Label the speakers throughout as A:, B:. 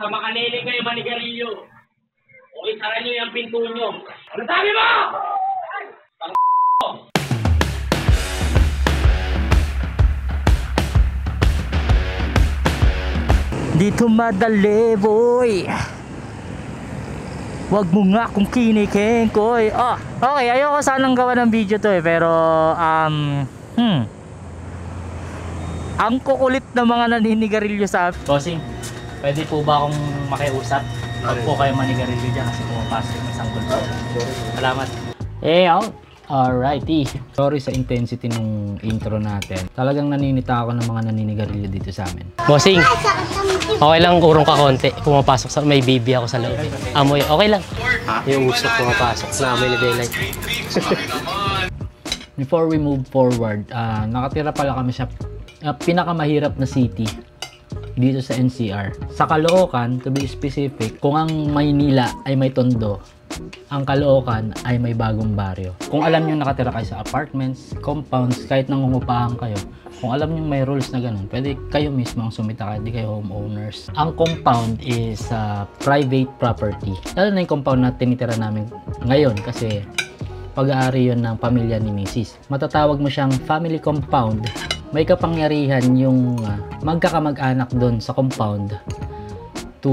A: Baka makanili kayo manigarilyo. O isara nyo yung pinto nyo. Ano sabi mo?
B: Dito madali, boy. Wag mo nga kung kinikengkoy. Oh, okay, ayoko sanang gawa ng video to pero ang kukulit na mga naninigarilyo sa bossing. Pwede po ba akong makiusap? Huwag po kayo manigarilyo dyan kasi pumapasok yung isang gulpo. Salamat. Alrighty. Sorry sa intensity nung intro natin. Talagang naninita ako ng mga naninigarilyo dito sa amin.
C: Bossing, okay lang urong ka konti. Pumapasok sa may baby ako sa loob. Amoy, okay lang. Yung usok pumapasok na amoy na daylight.
B: Before we move forward, nakatira pala kami sa pinakamahirap na city dito sa NCR. Sa Caloocan, to be specific, kung ang Maynila ay may tondo, ang Caloocan ay may bagong baryo. Kung alam nyo nakatira kayo sa apartments, compounds, kahit nangungupahan kayo, kung alam nyo may rules na ganun, pwede kayo mismo ang sumita kahit di kayo homeowners. Ang compound is private property. Lalo na yung compound na tinitira namin ngayon kasi pag-aari yun ng pamilya ni Mrs. Matatawag mo siyang family compound. May kapangyarihan yung magkakamag-anak doon sa compound to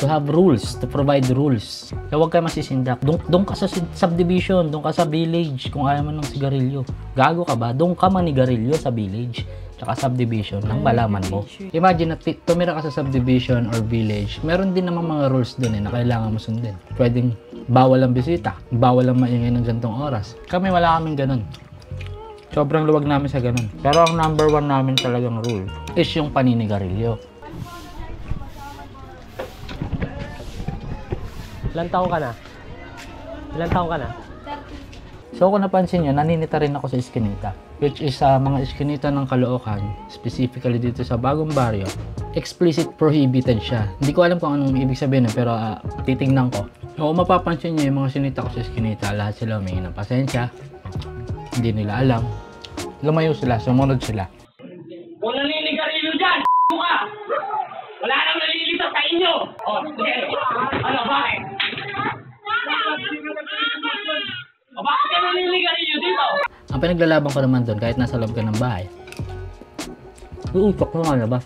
B: have rules, to provide rules. Kaya huwag kayo masisindak. Doon ka sa subdivision, doon ka sa village kung ayaw mo ng sigarilyo. Gago ka ba? Doon ka manigarilyo sa village tsaka subdivision nang malaman mo. Imagine na tumira ka sa subdivision or village, meron din naman mga rules doon na kailangan mo sundin. Pwedeng bawal ang bisita, bawal ang maingay ng gantong oras. Kami wala kaming ganun. Sobrang luwag namin sa ganun. Pero ang number one namin talagang rule is yung paninigarilyo.
C: Ilan taong ka na? Ilan taong ka na?
B: So kung napansin nyo, naninita rin ako sa Eskinita. Which is mga Eskinita ng Caloocan, specifically dito sa Bagong Baryo. Explicit prohibited siya. Hindi ko alam kung anong ibig sabihin pero titignan ko. So kung mapapansin nyo yung mga sinita ko sa Eskinita, lahat sila humingi ng pasensya. Hindi nila alam. Lumayo sila, sumunod sila.
A: Kung naninigarilyo dyan, ka! Wala nang nalilito sa inyo! O, sige. Ano, bakit? O, bakit ka naninigarilyo dito?
B: Ang pinaglalaban ko naman doon, kahit nasa loob ka ng bahay, uutok na labas.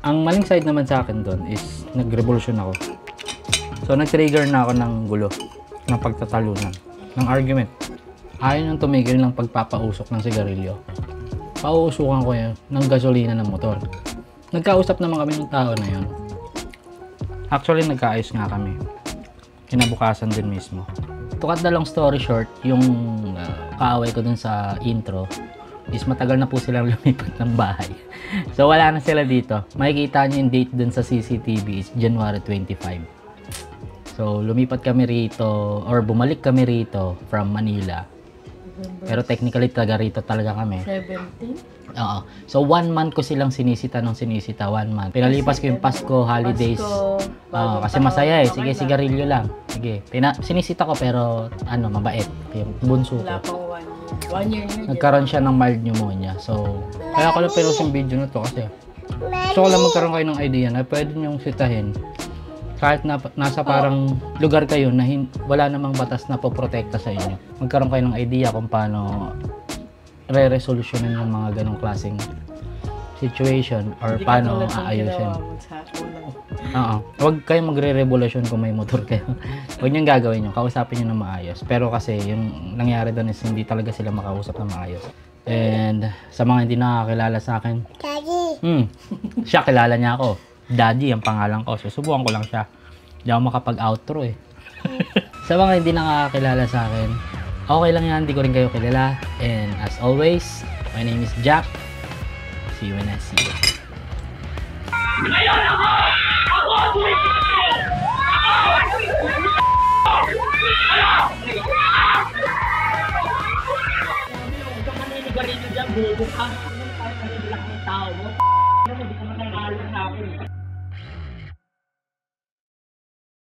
B: Ang maling side naman sa akin doon is nag-revolution ako. So, nag-trigger na ako ng gulo, ng pagtatalunan, ng argument. Ayaw nang tumigil ng pagpapausok ng sigarilyo. Pauusukan ko yun ng gasolina ng motor. Nagkausap naman kami ng tao na yun. Actually, nagkaayos nga kami. Kinabukasan din mismo. To cut the long story short, yung kaaway ko dun sa intro is matagal na po silang lumipat ng bahay. So, wala na sila dito. Makikita nyo yung date dun sa CCTV is January 25. So, lumipat kami rito or bumalik kami rito from Manila. Pero technically taga rito talaga kami.
D: 17?
B: Oo. So 1 month ko silang sinisita 1 month. Pinalipas ko yung Pasko, holidays. Oo, kasi masaya eh. Sige, sigarilyo lang. Sige. Sinisita ko pero mabait. Yung bunso ko.
D: Wala pang 1 year. 1 year.
B: Nagkaroon siya ng mild pneumonia. So, kaya ko lang pinost yung video na to kasi so lang magkaroon kayo ng idea na pwede niyong sitahin kahit nasa parang lugar kayo na wala namang batas na poprotekta sa inyo. Magkaroon kayo ng idea kung paano re-resolutionin yung mga ganong klaseng situation or paano aayusin. Oo. Huwag kayong magre-revolusyon kung may motor kayo. Huwag niyong gagawin yun. Kausapin nyo na maayos. Pero kasi yung nangyari doon is hindi talaga sila makausap na maayos. And sa mga hindi nakakilala sa akin, Daddy! Siya, kilala niya ako. Daddy ang pangalan ko. Susubukan ko lang siya. Hindi ako makapag-outro eh. Sa mga hindi nakakilala sa akin, okay lang yan. Hindi ko rin kayo kilala. And as always, my name is Jack. See you when I see you.
A: Ngayon ako!